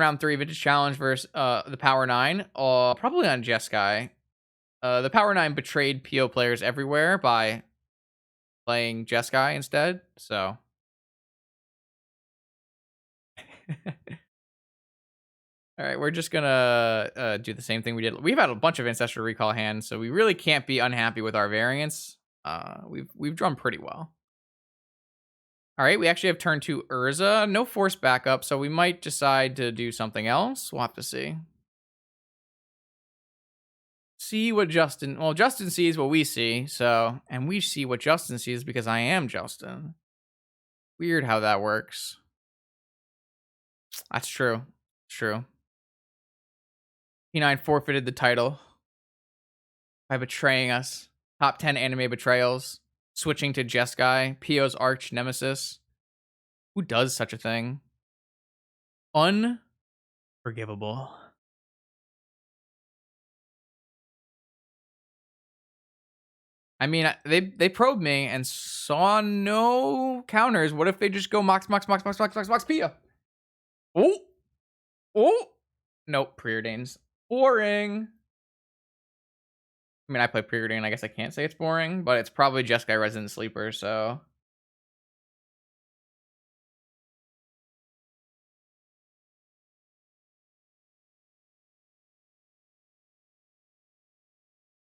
round 3 Vintage Challenge versus the Power 9. Probably on Jeskai. The Power 9 betrayed PO players everywhere by playing Jeskai instead, so. Alright, we're just gonna do the same thing we did. We've had a bunch of Ancestral Recall hands, so we really can't be unhappy with our variants. We've drawn pretty well. Alright, we actually have turn 2 Urza. No force backup, so we might decide to do something else. We'll have to see. See what Justin... Well, Justin sees what we see, so... And we see what Justin sees because I am Justin. Weird how that works. That's true. True. P9 forfeited the title by betraying us. Top 10 anime betrayals. Switching to Jeskai, Pio's arch nemesis. Who does such a thing? Unforgivable. I mean, they probed me and saw no counters. What if they just go Mox Pia? Oh! Oh! Nope, Preordains. Boring. I mean, I play Preordain. I guess I can't say it's boring, but it's probably Jeskai Resident Sleeper, so.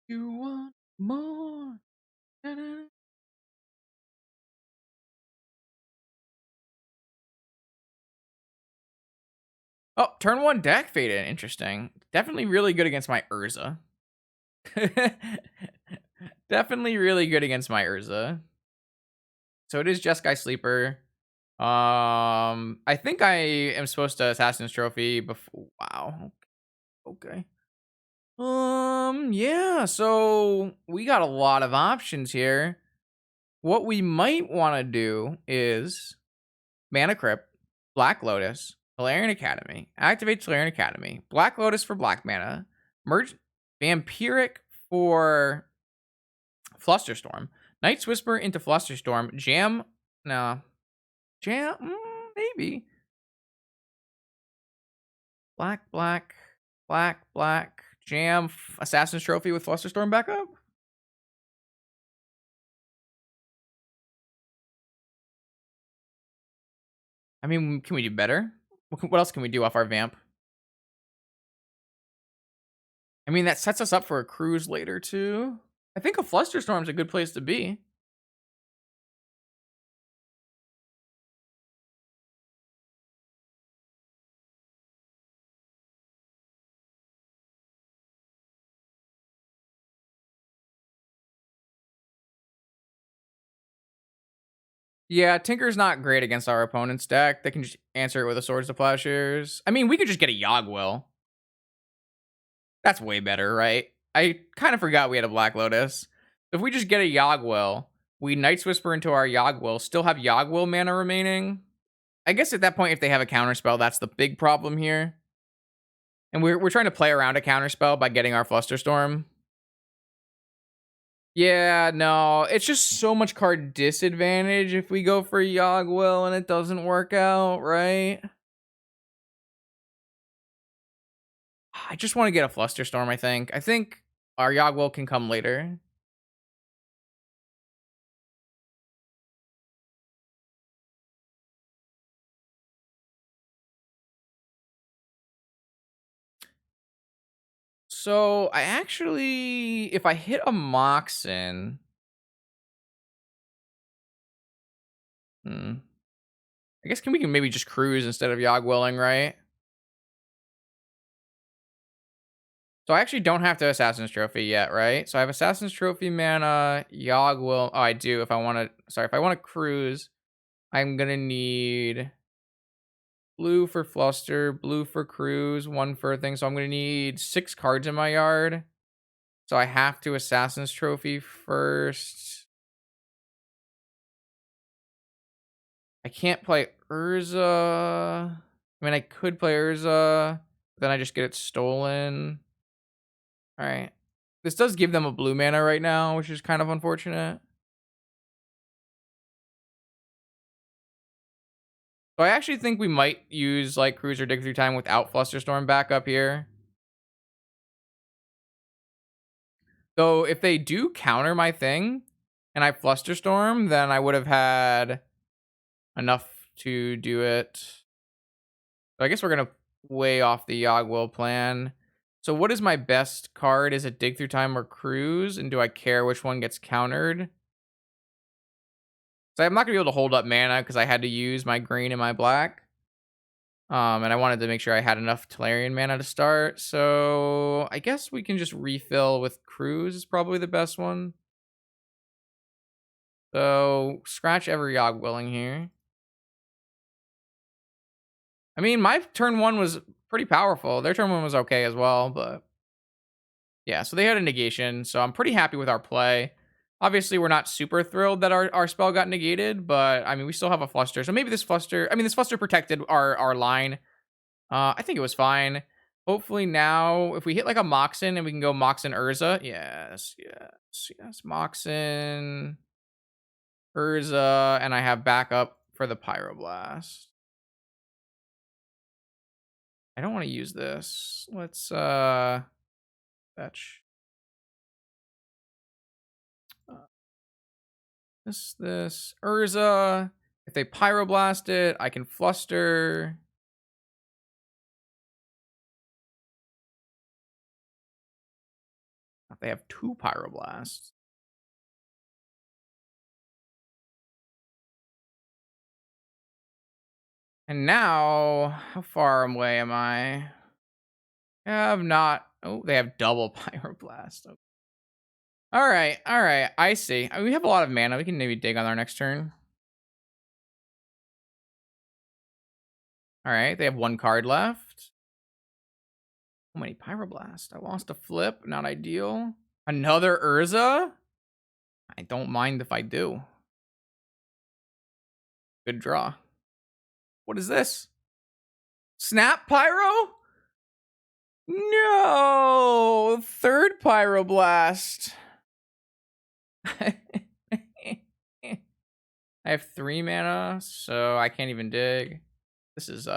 You want more? Da-da. Oh, turn 1 deck faded. Interesting. Definitely really good against my Urza. Definitely really good against my Urza. So it is Jeskai Sleeper. I think I am supposed to Assassin's Trophy before. Wow. Okay. Yeah, so we got a lot of options here. What we might want to do is Mana Crypt, Black Lotus, Valerian Academy, activate Valerian Academy, Black Lotus for black mana, merge Vampiric for Flusterstorm, Night's Whisper into Flusterstorm, Jam, maybe. Black, Jam, Assassin's Trophy with Flusterstorm backup? I mean, can we do better? What else can we do off our Vamp? I mean, that sets us up for a cruise later, too. I think a Flusterstorm's a good place to be. Yeah, Tinker's not great against our opponent's deck. They can just answer it with a Swords to Plowshares. I mean, we could just get a Yogwill. That's way better, right? I kind of forgot we had a Black Lotus. If we just get a Yogwill, we Night's Whisper into our Yogwill, still have Yogwill mana remaining. I guess at that point, if they have a counterspell, that's the big problem here. And we're trying to play around a counterspell by getting our Flusterstorm. Yeah, no, it's just so much card disadvantage if we go for Yogwill and it doesn't work out, right? I just want to get a Flusterstorm, I think. I think our Yogwill can come later. So I actually, if I hit a Moxen, I guess we can maybe just cruise instead of Yogwilling, right? So I actually don't have to Assassin's Trophy yet, right? So I have Assassin's Trophy mana, Yogwill. Oh, I do. If I want to, sorry, if I want to cruise, I'm gonna need blue for Fluster, blue for cruise, one for a thing. So I'm gonna need 6 cards in my yard. So I have to Assassin's Trophy first. I can't play Urza. I mean, I could play Urza, but then I just get it stolen. All right. This does give them a blue mana right now, which is kind of unfortunate. So I actually think we might use like Cruiser Dig Through Time without Flusterstorm back up here. So if they do counter my thing and I Flusterstorm, then I would have had enough to do it. So I guess we're gonna way off the Yogwill plan. So what is my best card? Is it Dig Through Time or Cruise? And do I care which one gets countered? So I'm not gonna be able to hold up mana because I had to use my green and my black. And I wanted to make sure I had enough Tolarian mana to start. So I guess we can just refill with Cruise is probably the best one. So scratch every Yogwilling here. I mean, my turn 1 was pretty powerful. Their turn 1 was okay as well, but yeah, so they had a negation. So I'm pretty happy with our play. Obviously, we're not super thrilled that our spell got negated, but I mean, we still have a Fluster. So maybe this Fluster protected our line. I think it was fine. Hopefully now, if we hit like a Moxen and we can go Moxen Urza. Yes. Moxen, Urza, and I have backup for the Pyroblast. I don't want to use this. Let's fetch. This Urza. If they Pyroblast it, I can Fluster. If they have 2 Pyroblasts. And now, how far away am I? I have not. Oh, they have double Pyroblast. Okay. All right. I see. I mean, we have a lot of mana. We can maybe dig on our next turn. All right. They have 1 card left. How many Pyroblast? I lost a flip. Not ideal. Another Urza? I don't mind if I do. Good draw. What is this? Snap Pyro? No! 3rd Pyroblast. I have 3 mana, so I can't even dig. This is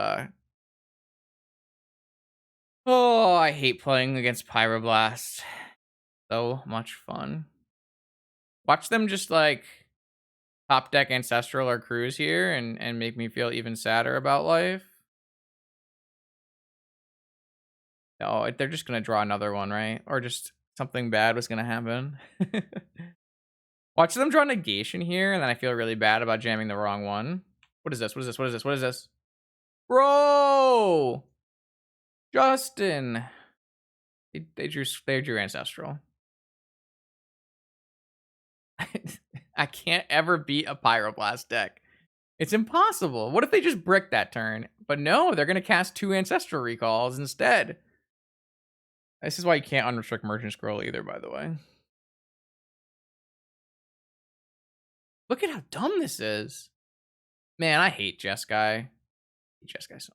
oh, I hate playing against Pyroblast. So much fun. Watch them just like top deck Ancestral or Cruise here and make me feel even sadder about life. No, they're just gonna draw another one, right? Or just something bad was gonna happen. Watch them draw negation here, and then I feel really bad about jamming the wrong one. What is this? What is this? What is this? What is this? Bro! Justin! They drew Ancestral. I can't ever beat a Pyroblast deck. It's impossible. What if they just brick that turn? But no, they're gonna cast 2 Ancestral Recalls instead. This is why you can't unrestrict Merchant Scroll either, by the way. Look at how dumb this is. Man, I hate Jeskai. Jeskai so.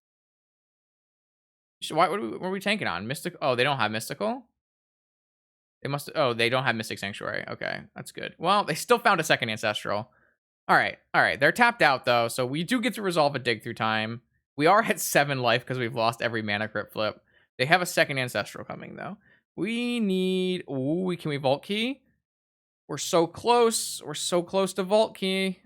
What are we tanking on? Mystic? Oh, they don't have Mystical? They must. Oh, they don't have Mystic Sanctuary. Okay, that's good. Well, they still found a second Ancestral. All right. They're tapped out, though, so we do get to resolve a Dig Through Time. We are at 7 life because we've lost every mana crypt flip. They have a second Ancestral coming, though. We need... Ooh, can we Vault Key? We're so close. We're so close to Vault Key.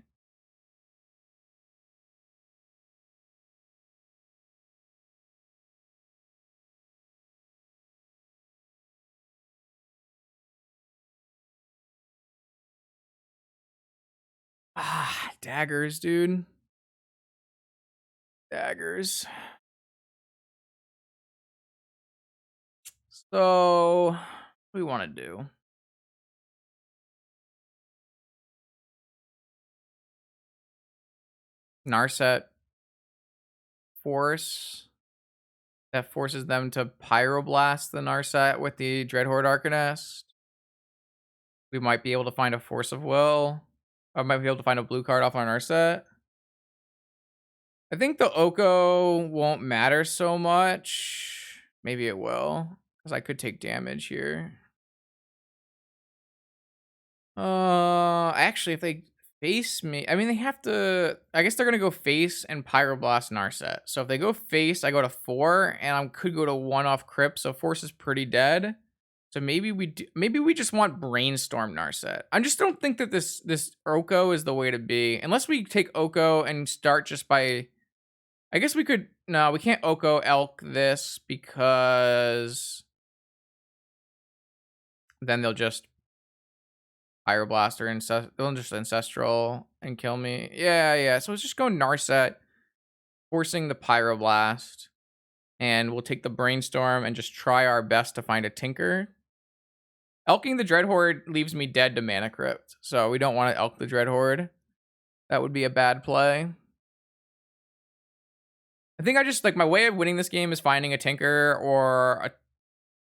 Ah, daggers, dude. Daggers. So, what do we want to do? Narset Force. That forces them to Pyroblast the Narset with the Dreadhorde Arcanist. We might be able to find a Force of Will. I might be able to find a blue card off on Narset. I think the Oko won't matter so much. Maybe it will, because I could take damage here. Actually, if they Face me. I mean, they have to. I guess they're gonna go face and pyroblast Narset. So if they go face, I go to 4, and I could go to 1 off Crypt. So Force is pretty dead. So maybe we do. Maybe we just want Brainstorm Narset. I just don't think that this Oko is the way to be, unless we take Oko and start just by. I guess we could. No, we can't Oko Elk this because then they'll just Pyroblast or they'll just Ancestral and kill me. Yeah, yeah. So let's just go Narset, forcing the Pyroblast, and we'll take the Brainstorm and just try our best to find a Tinker. Elking the Dreadhorde leaves me dead to Mana Crypt, so we don't want to Elk the Dreadhorde. That would be a bad play. I think I just, like, my way of winning this game is finding a Tinker or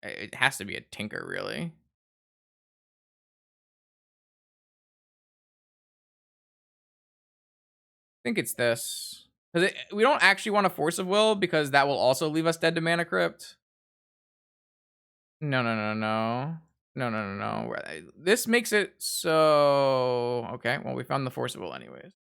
it has to be a Tinker, really. I think it's this. Because we don't actually want a Force of Will because that will also leave us dead to Mana Crypt. No, no, no, no. No, no, no, no. This makes it so... Okay, well, we found the Force of Will anyways.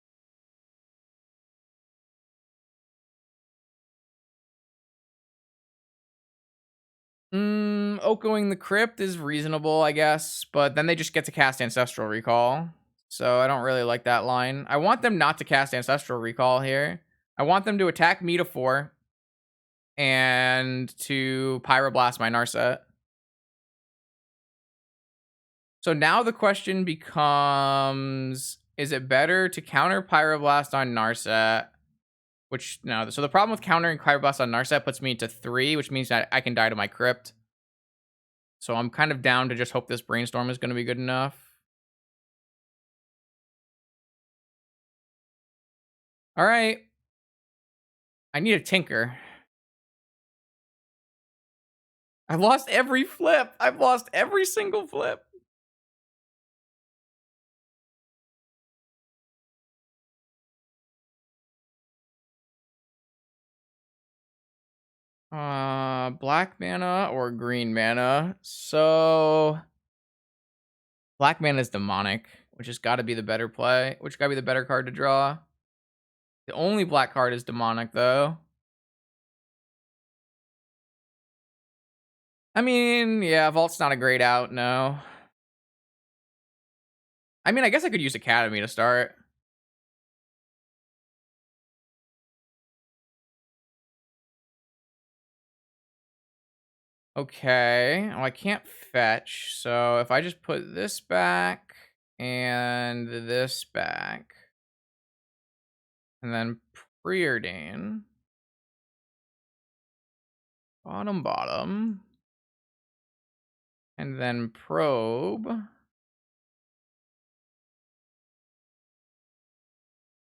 Okoing the Crypt is reasonable, I guess. But then they just get to cast Ancestral Recall. So I don't really like that line. I want them not to cast Ancestral Recall here. I want them to attack me to 4. And to Pyroblast my Narset. So now the question becomes, is it better to counter Pyroblast on Narset? Which, no. So the problem with countering Pyroblast on Narset puts me to 3, which means that I can die to my Crypt. So I'm kind of down to just hope this Brainstorm is going to be good enough. All right. I need a Tinker. I've lost every flip. I've lost every single flip. Black mana or green mana? So black mana is demonic, which has got to be the better play, which got to be the better card to draw. The only black card is demonic, though. I mean, yeah, Vault's not a great out, no. I mean, I guess I could use Academy to start. Okay, well, I can't fetch, so if I just put this back and this back, and then Preordain, bottom, and then Probe,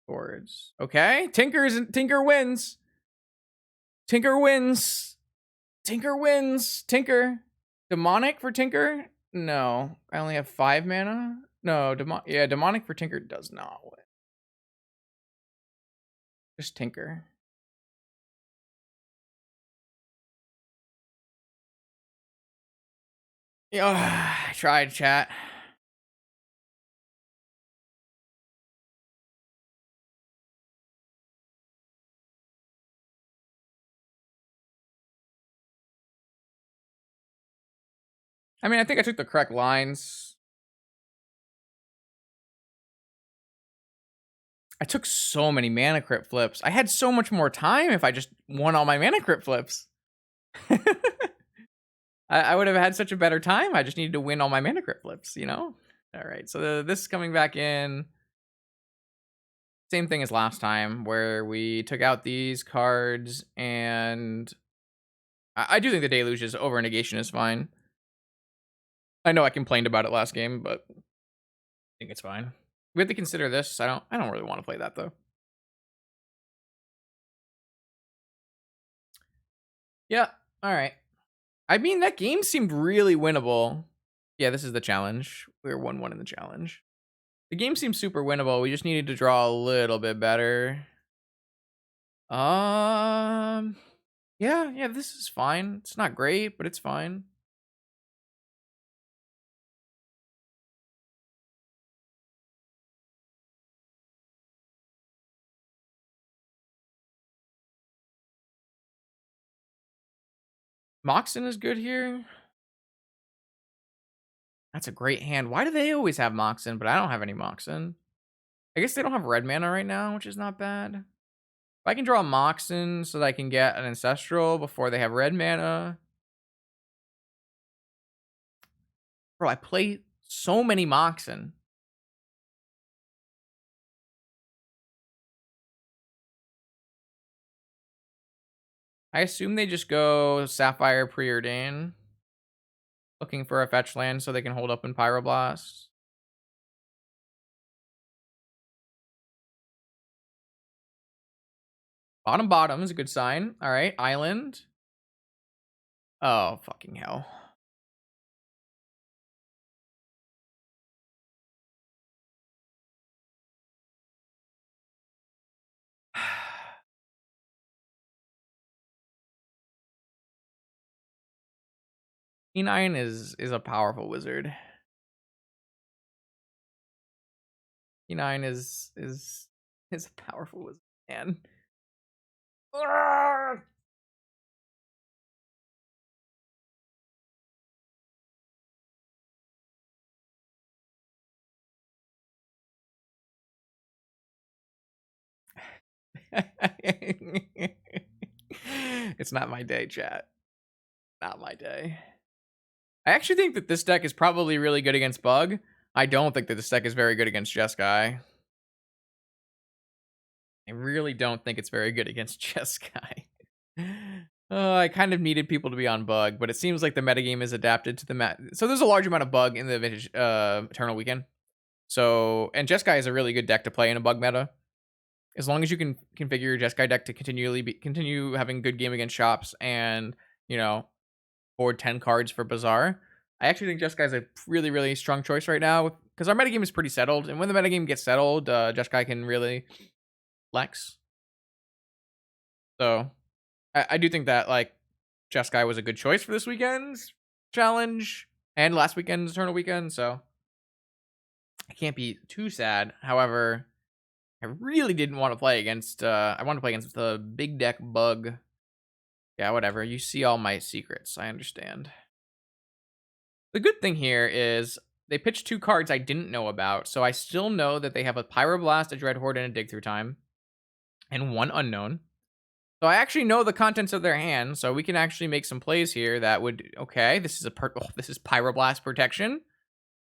boards. Okay, Tinker wins. Tinker wins. Tinker wins. Tinker. Demonic for Tinker? No. I only have 5 mana? No, demonic for Tinker does not win. Just Tinker. Yeah, I tried, chat. I mean, I think I took the correct lines. I took so many Mana Crypt flips. I had so much more time if I just won all my Mana Crypt flips. I would have had such a better time. I just needed to win all my Mana Crypt flips, you know? All right, so this is coming back in. Same thing as last time, where we took out these cards, and I do think the Deluge's over negation is fine. I know I complained about it last game, but I think it's fine. We have to consider this. I don't really want to play that though. Yeah, alright. I mean, that game seemed really winnable. Yeah, this is the challenge. We were 1-1 in the challenge. The game seems super winnable. We just needed to draw a little bit better. Yeah, this is fine. It's not great, but it's fine. Moxen is good here. That's a great hand. Why do they always have Moxen, but I don't have any Moxen? I guess they don't have red mana right now, which is not bad. If I can draw Moxen so that I can get an Ancestral before they have red mana. Bro, I play so many Moxen. I assume they just go Sapphire Preordain. Looking for a fetch land so they can hold up in Pyroblast. Bottom is a good sign. All right, Island. Oh, fucking hell. E9 is a powerful wizard. E9 is a powerful wizard, man. It's not my day, chat. Not my day. I actually think that this deck is probably really good against Bug. I don't think that this deck is very good against Jeskai. I really don't think it's very good against Jeskai. I kind of needed people to be on Bug, but it seems like the metagame is adapted to the So there's a large amount of Bug in the Vintage Eternal Weekend. So, and Jeskai is a really good deck to play in a Bug meta. As long as you can configure your Jeskai deck to continue having good game against shops and, you know, board 10 cards for Bazaar. I actually think Jeskai is a really, really strong choice right now because our metagame is pretty settled. And when the metagame gets settled, Jeskai can really flex. So I do think that like Jeskai was a good choice for this weekend's challenge and last weekend's Eternal Weekend. So I can't be too sad. However, I really didn't want to play against, I wanted to play against the big deck Bug. Yeah, whatever. You see all my secrets. I understand. The good thing here is they pitched 2 cards I didn't know about, so I still know that they have a Pyroblast, a Dreadhorde, and a Dig Through Time, and 1 unknown. So I actually know the contents of their hand, so we can actually make some plays here that would, okay, this is this is Pyroblast protection.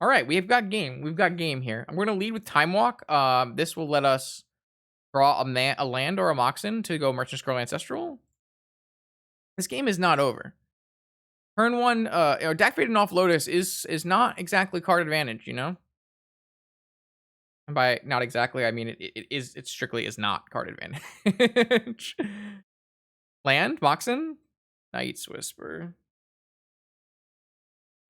All right, we've got game. We've got game here. I'm going to lead with Time Walk. This will let us draw a land or a Moxen to go Merchant Scroll Ancestral. This game is not over. Turn 1, Deck Fade and Off Lotus is not exactly card advantage, you know? And by not exactly, I mean it strictly is not card advantage. Land, Moxen, Night's Whisper.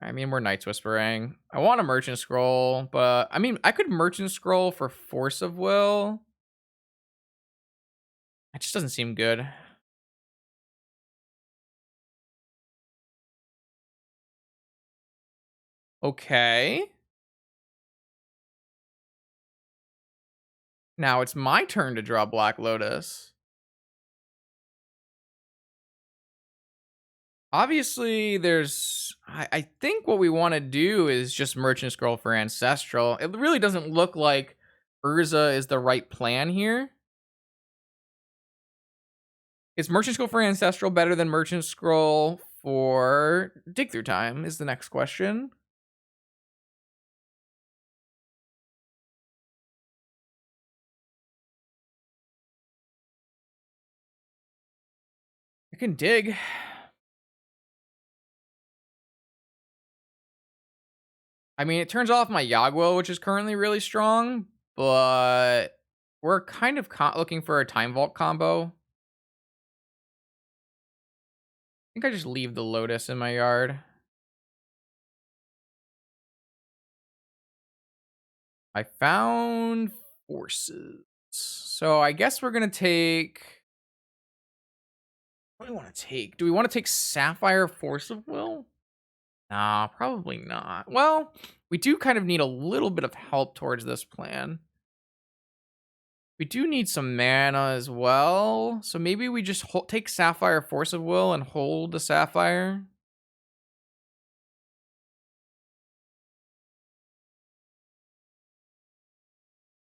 I mean, we're Night's Whispering. I want a Merchant Scroll, but I mean, I could Merchant Scroll for Force of Will. It just doesn't seem good. Okay. Now it's my turn to draw Black Lotus. Obviously, there's... I think what we want to do is just Merchant Scroll for Ancestral. It really doesn't look like Urza is the right plan here. Is Merchant Scroll for Ancestral better than Merchant Scroll for Dig Through Time is the next question. I can dig. I mean, it turns off my Yagwell, which is currently really strong, but we're kind of looking for a Time Vault combo. I think I just leave the Lotus in my yard. I found Forces. So I guess we're going to take... What do we want to take? Do we want to take Sapphire Force of Will? Nah, probably not. Well, we do kind of need a little bit of help towards this plan. We do need some mana as well. So maybe we just take Sapphire Force of Will and hold the Sapphire.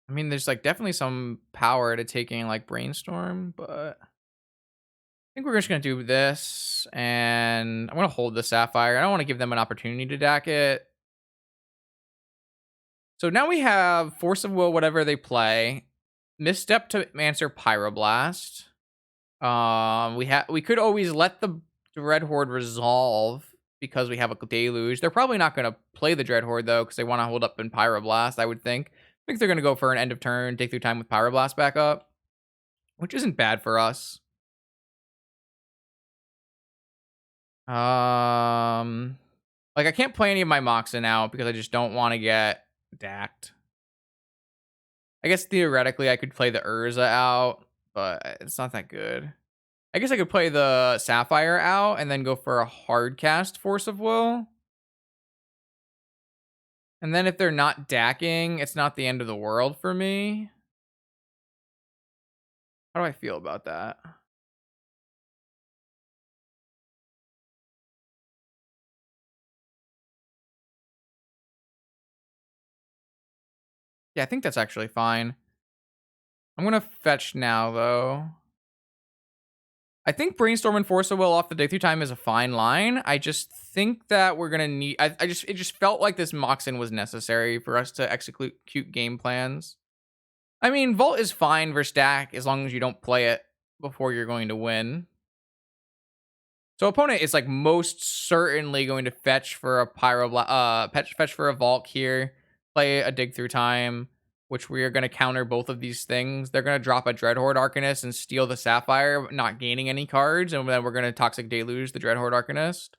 I mean, there's like definitely some power to taking like Brainstorm, but I think we're just gonna do this, and I'm gonna hold the Sapphire. I don't want to give them an opportunity to DAC it. So now we have Force of Will, whatever they play. Misstep to answer Pyroblast. We could always let the Dread Horde resolve because we have a Deluge. They're probably not going to play the Dread Horde though because they want to hold up in Pyroblast. I would think. I think they're going to go for an end of turn, take their time with Pyroblast back up, which isn't bad for us. Like I can't play any of my Moxen out because I just don't want to get dacked. I guess theoretically I could play the Urza out, but it's not that good. I guess I could play the Sapphire out and then go for a hard cast Force of Will. And then if they're not dacking, it's not the end of the world for me. How do I feel about that? Yeah, I think that's actually fine. I'm going to fetch now, though. I think Brainstorm and Force of Will off the dig through time is a fine line. I just think that we're going to need... it just felt like this Moxen was necessary for us to execute game plans. I mean, Vault is fine versus stack as long as you don't play it before you're going to win. So opponent is like most certainly going to fetch for a fetch for a Vault here, play a dig through time, which we are going to counter both of these things. They're going to drop a Dreadhorde Arcanist and steal the Sapphire, not gaining any cards, and then we're going to Toxic Deluge the Dreadhorde Arcanist.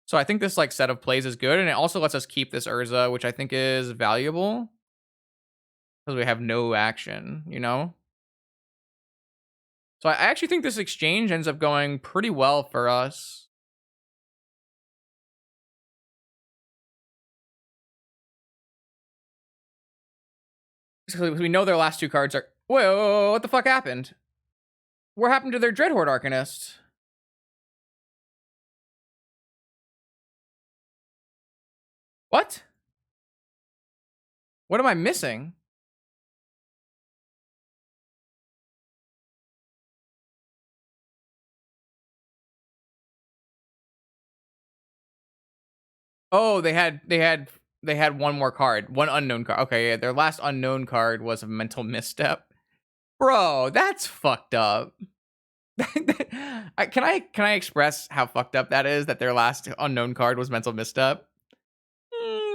So I think this like set of plays is good, and it also lets us keep this Urza, which I think is valuable because we have no action, you know? So I actually think this exchange ends up going pretty well for us. Because we know their last two cards are... Whoa, what the fuck happened? What happened to their Dreadhorde Arcanist? What? What am I missing? Oh, they had one more card. One unknown card. Okay, yeah, their last unknown card was a mental misstep. Bro, that's fucked up. Can I express how fucked up that is that their last unknown card was mental misstep?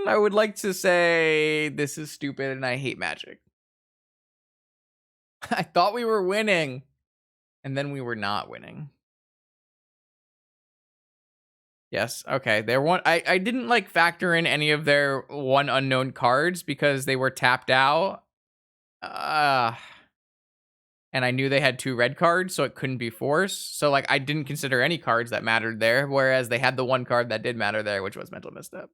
I would like to say this is stupid and I hate Magic. I thought we were winning, and then we were not winning. Yes, okay. They're one. I didn't like factor in any of their one unknown cards because they were tapped out. And I knew they had two red cards, so it couldn't be Force. So like I didn't consider any cards that mattered there, whereas they had the one card that did matter there, which was Mental Misstep.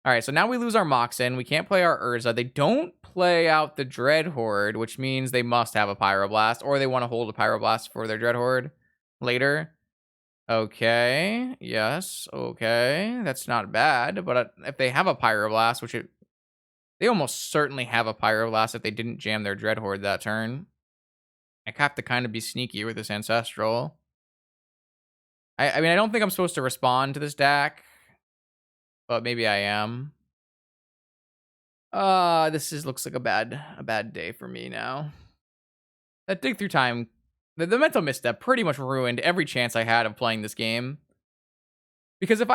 All right, so now we lose our Moxen. We can't play our Urza. They don't play out the Dread Horde, which means they must have a Pyroblast, or they want to hold a Pyroblast for their Dread Horde later. Okay, yes, okay. That's not bad, but if they have a Pyroblast, they almost certainly have a Pyroblast if they didn't jam their Dread Horde that turn. I have to kind of be sneaky with this Ancestral. I mean, I don't think I'm supposed to respond to this deck, but maybe I am. This looks like a bad day for me now. That dig through time, the mental misstep pretty much ruined every chance I had of playing this game. Because if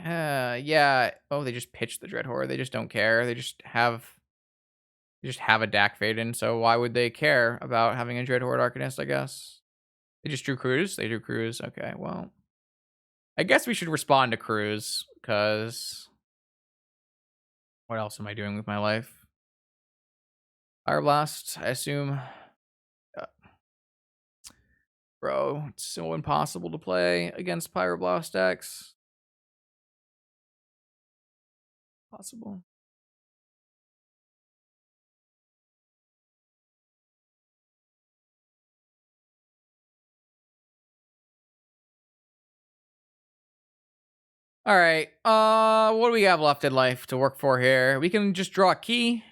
yeah. Oh, they just pitched the Dreadhorde. They just don't care. They just have a Dak Faden. So why would they care about having a Dreadhorde Arcanist? I guess they just drew Cruise. They drew Cruise. Okay, well, I guess we should respond to Cruise because what else am I doing with my life? Fire Blast, I assume. Bro, it's so impossible to play against Pyroblast decks. Possible. All right. What do we have left in life to work for here? We can just draw a key.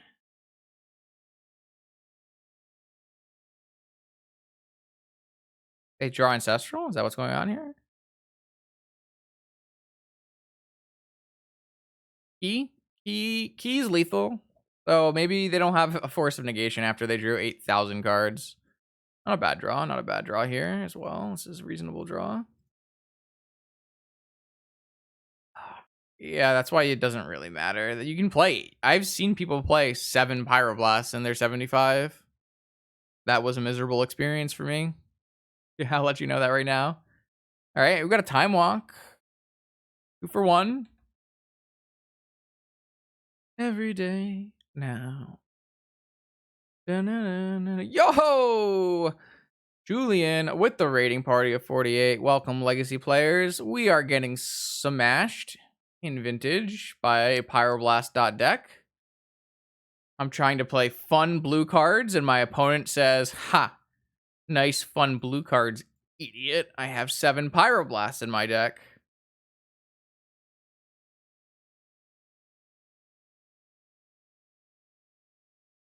They draw ancestral. Is that what's going on here? Key, key's lethal. So maybe they don't have a force of negation after they drew 8,000 cards. Not a bad draw. Not a bad draw here as well. This is a reasonable draw. Yeah, that's why it doesn't really matter. You can play. I've seen people play 7 Pyroblasts and they're 75. That was a miserable experience for me. Yeah, I'll let you know that right now. All right, we've got a time walk. 2 for 1. Every day now. Da-na-na-na. Yo! Julian with the rating party of 48. Welcome, legacy players. We are getting smashed in vintage by Pyroblast.deck. I'm trying to play fun blue cards, and my opponent says, ha, nice fun blue cards, idiot. I have 7 Pyroblasts in my deck.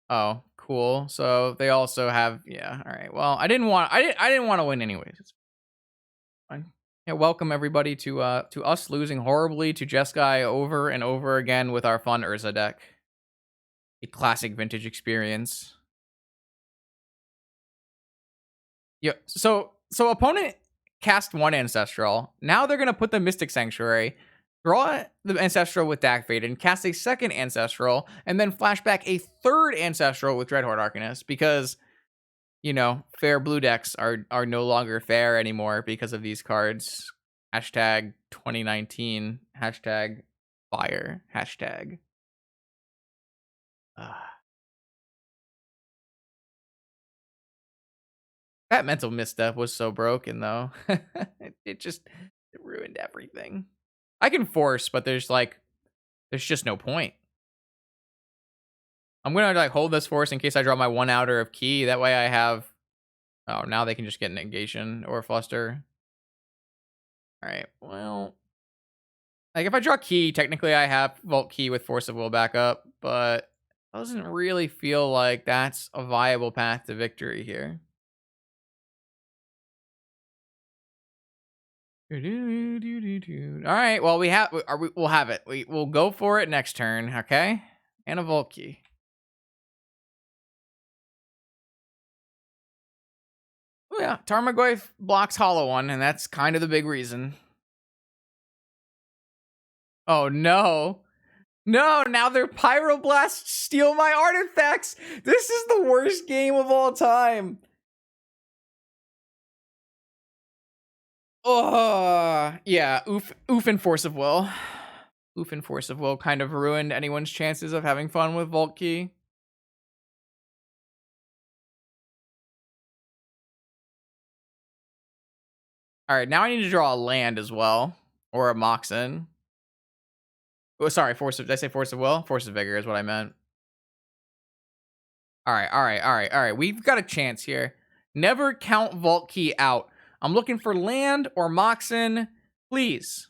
Oh, cool. So they also have, yeah. All right. Well, I didn't want to win anyways. It's fine. Yeah, welcome everybody to us losing horribly to Jeskai over and over again with our fun Urza deck. A classic vintage experience. Yeah. So opponent cast 1 ancestral. Now they're gonna put the Mystic Sanctuary, draw the ancestral with Deactivated, and cast a 2nd ancestral, and then flashback a 3rd ancestral with Dreadhorde Arcanist because fair blue decks are no longer fair anymore because of these cards. Hashtag 2019. Hashtag fire. Hashtag. That mental misstep was so broken though. it ruined everything. I can force, but there's just no point. I'm gonna hold this force in case I draw my 1 outer of key. That way I have. Oh, now they can just get negation or fluster. All right. Well, if I draw key, technically I have Vault Key with Force of Will backup, but it doesn't really feel like that's a viable path to victory here. All right. Well, we'll have it. We'll go for it next turn. Okay. And a Vault Key. Oh yeah, Tarmogoyf blocks Hollow One, and that's kind of the big reason. Oh no. No, now their Pyroblasts steal my artifacts. This is the worst game of all time. Oh, yeah. Oof and Force of Will. Oof and Force of Will kind of ruined anyone's chances of having fun with Vault Key. All right, now I need to draw a land as well, or a Moxen. Oh, sorry, did I say Force of Will? Force of Vigor is what I meant. All right. We've got a chance here. Never count Vault Key out. I'm looking for land or Moxen, please.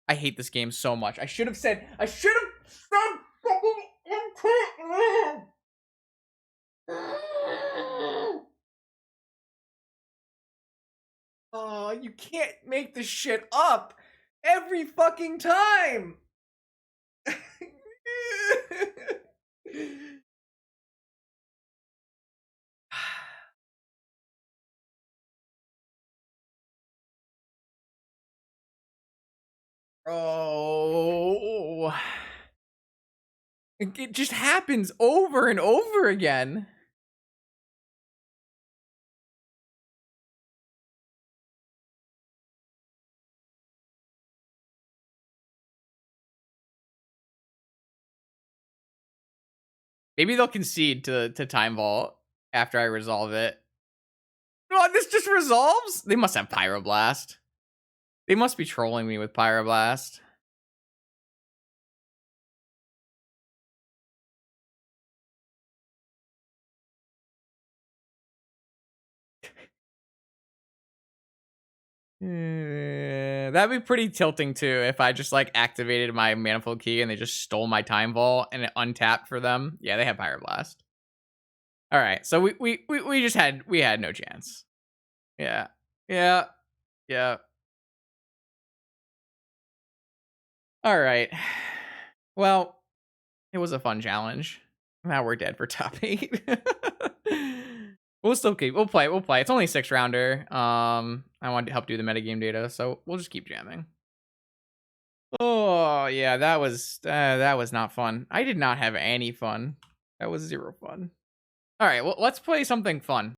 I hate this game so much. I should have said fucking input. Oh, you can't make this shit up every fucking time. Oh. It just happens over and over again. Maybe they'll concede to Time Vault after I resolve it. Oh, this just resolves? They must have Pyroblast. They must be trolling me with Pyroblast. That'd be pretty tilting too if I just like activated my manifold key and they just stole my time vault and it untapped for them. Yeah, they have Pyroblast. All right, so we just had no chance. Yeah, yeah, yeah. All right. Well, it was a fun challenge. Now we're dead for top 8. We'll still keep. We'll play. We'll play. It's only a 6-rounder. I wanted to help do the metagame data, so we'll just keep jamming. Oh yeah, that was not fun. I did not have any fun. That was 0 fun. All right, well, let's play something fun.